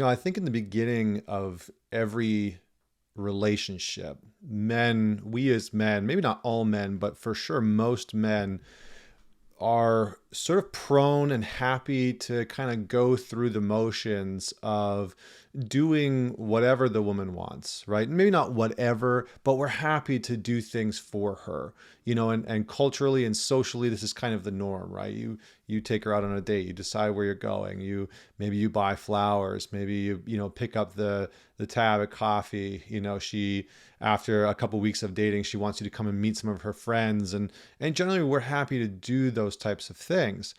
I think in the beginning of every relationship, we as men, maybe not all men, but for sure most men are sort of prone and happy to kind of go through the motions of doing whatever the woman wants, right? Maybe not whatever, but we're happy to do things for her, and culturally and socially, this is kind of the norm, right? You take her out on a date, you decide where you're going, maybe you buy flowers, maybe you pick up the tab at coffee, she after a couple weeks of dating, she wants you to come and meet some of her friends, and generally we're happy to do those types of things.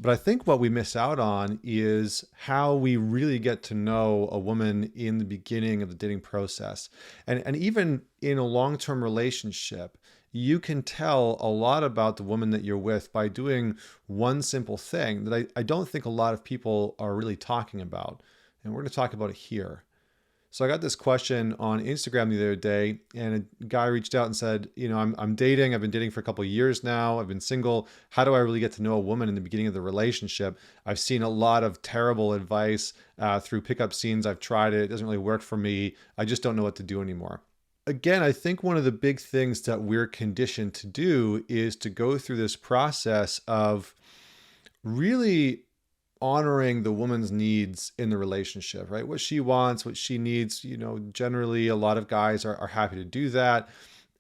But I think what we miss out on is how we really get to know a woman in the beginning of the dating process. And even in a long-term relationship, you can tell a lot about the woman that you're with by doing one simple thing that I don't think a lot of people are really talking about. And we're going to talk about it here. So I got this question on Instagram the other day, and a guy reached out and said, I'm dating. I've been dating for a couple of years now. I've been single. How do I really get to know a woman in the beginning of the relationship? I've seen a lot of terrible advice through pickup scenes. I've tried it. It doesn't really work for me. I just don't know what to do anymore. Again, I think one of the big things that we're conditioned to do is to go through this process of really honoring the woman's needs in the relationship, right? What she wants, what she needs, generally a lot of guys are happy to do that.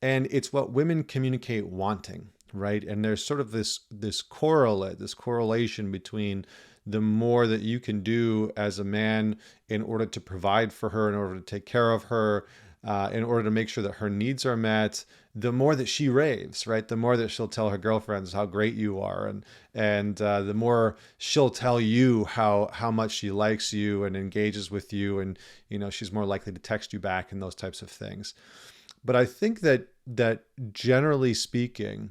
And it's what women communicate wanting, right? And there's sort of this correlation between the more that you can do as a man in order to provide for her, in order to take care of her, in order to make sure that her needs are met, the more that she raves, right? The more that she'll tell her girlfriends how great you are, and the more she'll tell you how much she likes you and engages with you, and she's more likely to text you back and those types of things. But I think that generally speaking,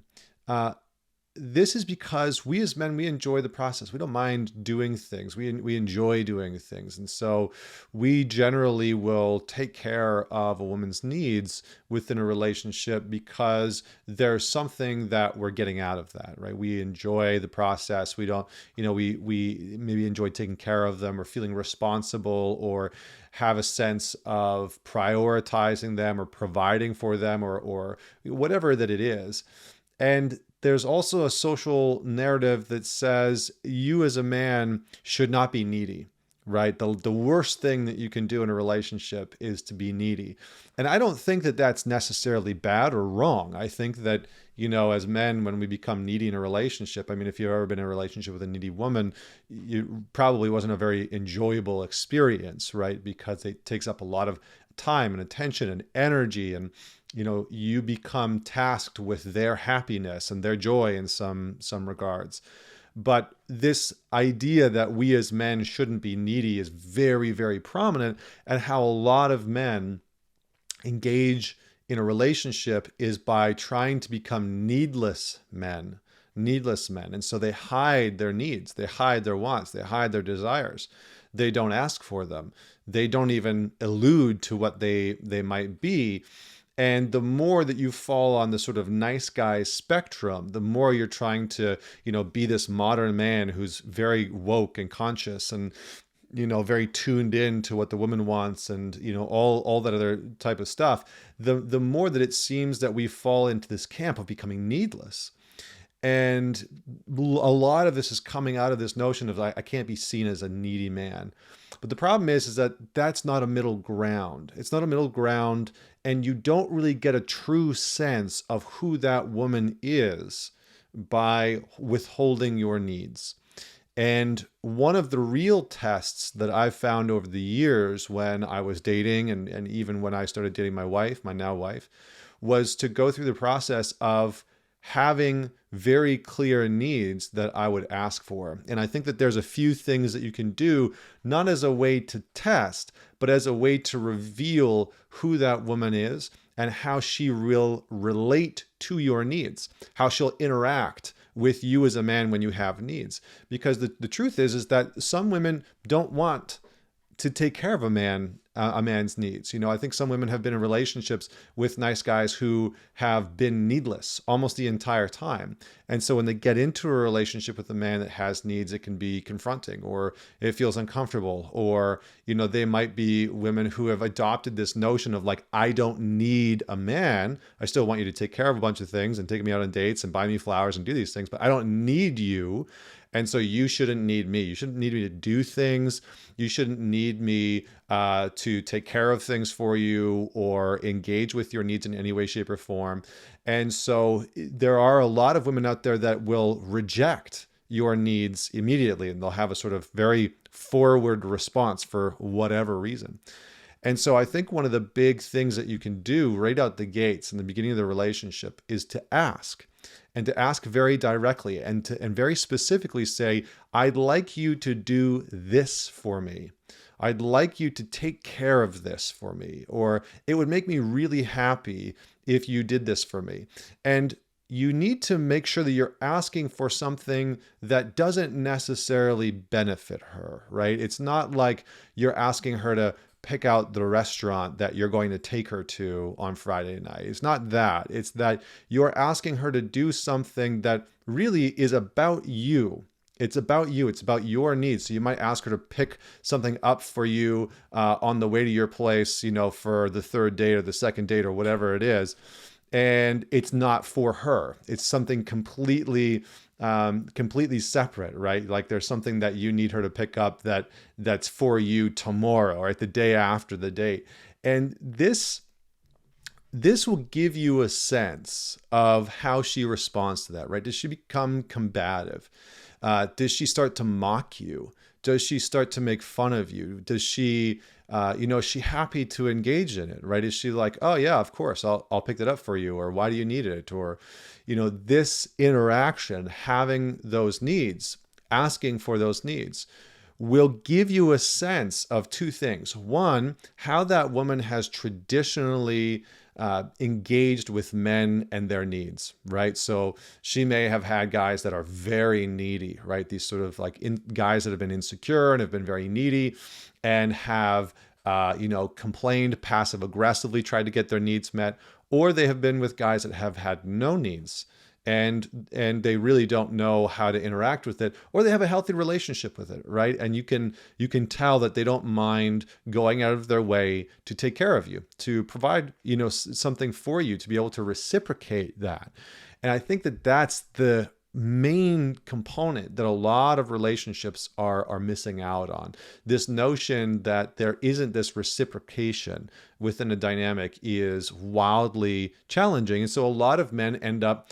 this is because we as men, we enjoy the process. We don't mind doing things. We enjoy doing things. And so we generally will take care of a woman's needs within a relationship because there's something that we're getting out of that, right? We enjoy the process. We don't, we maybe enjoy taking care of them or feeling responsible or have a sense of prioritizing them or providing for them or whatever that it is. And there's also a social narrative that says you as a man should not be needy, right? The worst thing that you can do in a relationship is to be needy. And I don't think that that's necessarily bad or wrong. I think that, as men, when we become needy in a relationship, I mean, if you've ever been in a relationship with a needy woman, it probably wasn't a very enjoyable experience, right? Because it takes up a lot of time and attention and energy, and you become tasked with their happiness and their joy in some regards. But this idea that we as men shouldn't be needy is very, very prominent, and how a lot of men engage in a relationship is by trying to become needless men. And so they hide their needs, they hide their wants, they hide their desires. They don't ask for them. They don't even allude to what they might be. And the more that you fall on the sort of nice guy spectrum, the more you're trying to, be this modern man who's very woke and conscious and, very tuned in to what the woman wants and, all that other type of stuff, the more that it seems that we fall into this camp of becoming needless. And a lot of this is coming out of this notion of I can't be seen as a needy man. But the problem is that that's not a middle ground. It's not a middle ground, and you don't really get a true sense of who that woman is by withholding your needs. And one of the real tests that I've found over the years when I was dating and even when I started dating my wife, my now wife, was to go through the process of having very clear needs that I would ask for. And I think that there's a few things that you can do, not as a way to test, but as a way to reveal who that woman is and how she will relate to your needs, how she'll interact with you as a man when you have needs. Because the truth is that some women don't want to take care of a man a man's needs. I think some women have been in relationships with nice guys who have been needless almost the entire time. And so when they get into a relationship with a man that has needs, it can be confronting, or it feels uncomfortable, or, they might be women who have adopted this notion of like, I don't need a man. I still want you to take care of a bunch of things and take me out on dates and buy me flowers and do these things, but I don't need you. And so you shouldn't need me. You shouldn't need me to do things. You shouldn't need me to take care of things for you or engage with your needs in any way, shape, or form. And so there are a lot of women out there that will reject your needs immediately, and they'll have a sort of very forward response for whatever reason. And so I think one of the big things that you can do right out the gates in the beginning of the relationship is to ask, and to ask very directly and very specifically say, I'd like you to do this for me. I'd like you to take care of this for me, or it would make me really happy if you did this for me. And you need to make sure that you're asking for something that doesn't necessarily benefit her, right? It's not like you're asking her to pick out the restaurant that you're going to take her to on Friday night. It's not that. It's that you're asking her to do something that really is about you. It's about you. It's about your needs. So you might ask her to pick something up for you on the way to your place, for the third date or the second date or whatever it is. And it's not for her. It's something completely separate, right? Like there's something that you need her to pick up that's for you tomorrow, right? The day after the date. And this will give you a sense of how she responds to that, right? Does she become combative? Does she start to mock you? Does she start to make fun of you? Does she, is she happy to engage in it, right? Is she like, oh yeah, of course, I'll pick that up for you, or why do you need it? Or, this interaction, having those needs, asking for those needs, will give you a sense of two things. One, how that woman has traditionally engaged with men and their needs, right? So she may have had guys that are very needy, right? These sort of like guys that have been insecure and have been very needy and have, complained passive aggressively, tried to get their needs met, or they have been with guys that have had no needs and they really don't know how to interact with it, or they have a healthy relationship with it, right? And you can tell that they don't mind going out of their way to take care of you, to provide, something for you, to be able to reciprocate that. And I think that that's the main component that a lot of relationships are missing out on. This notion that there isn't this reciprocation within a dynamic is wildly challenging. And so a lot of men end up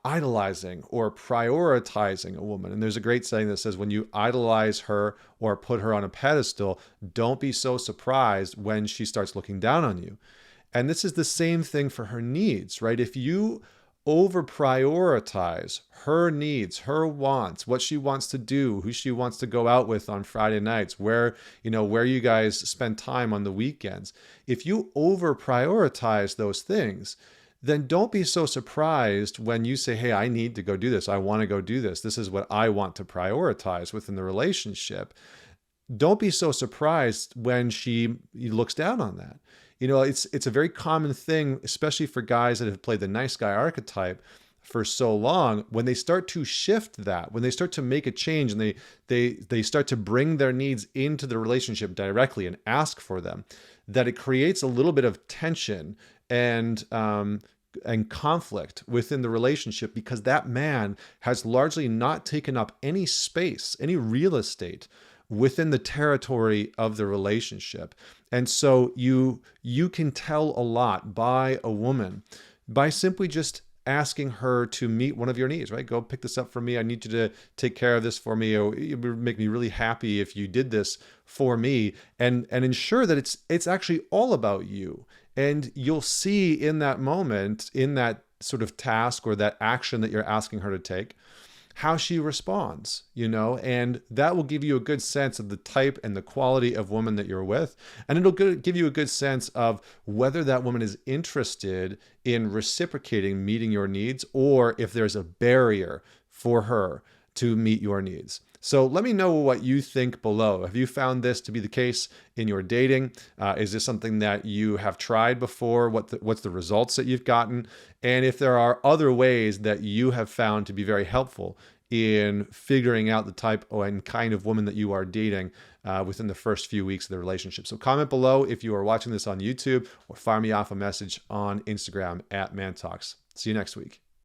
idolizing or prioritizing a woman. And there's a great saying that says, when you idolize her or put her on a pedestal, don't be so surprised when she starts looking down on you. And this is the same thing for her needs, right? If you over prioritize her needs, her wants, what she wants to do, who she wants to go out with on Friday nights, where you guys spend time on the weekends. If you over prioritize those things, then don't be so surprised when you say, hey, I need to go do this. I want to go do this. This is what I want to prioritize within the relationship. Don't be so surprised when she looks down on that. It's a very common thing, especially for guys that have played the nice guy archetype for so long. When they start to shift that, when they start to make a change and they start to bring their needs into the relationship directly and ask for them, that it creates a little bit of tension and conflict within the relationship, because that man has largely not taken up any space, any real estate within the territory of the relationship. And so you can tell a lot by a woman by simply just asking her to meet one of your needs, right? Go pick this up for me. I need you to take care of this for me. Or it would make me really happy if you did this for me, and ensure that it's actually all about you. And you'll see in that moment, in that sort of task or that action that you're asking her to take, how she responds, and that will give you a good sense of the type and the quality of woman that you're with. And it'll give you a good sense of whether that woman is interested in reciprocating, meeting your needs, or if there's a barrier for her to meet your needs. So let me know what you think below. Have you found this to be the case in your dating? Is this something that you have tried before? What's the results that you've gotten? And if there are other ways that you have found to be very helpful in figuring out the type and kind of woman that you are dating within the first few weeks of the relationship. So comment below if you are watching this on YouTube, or fire me off a message on Instagram at ManTalks. See you next week.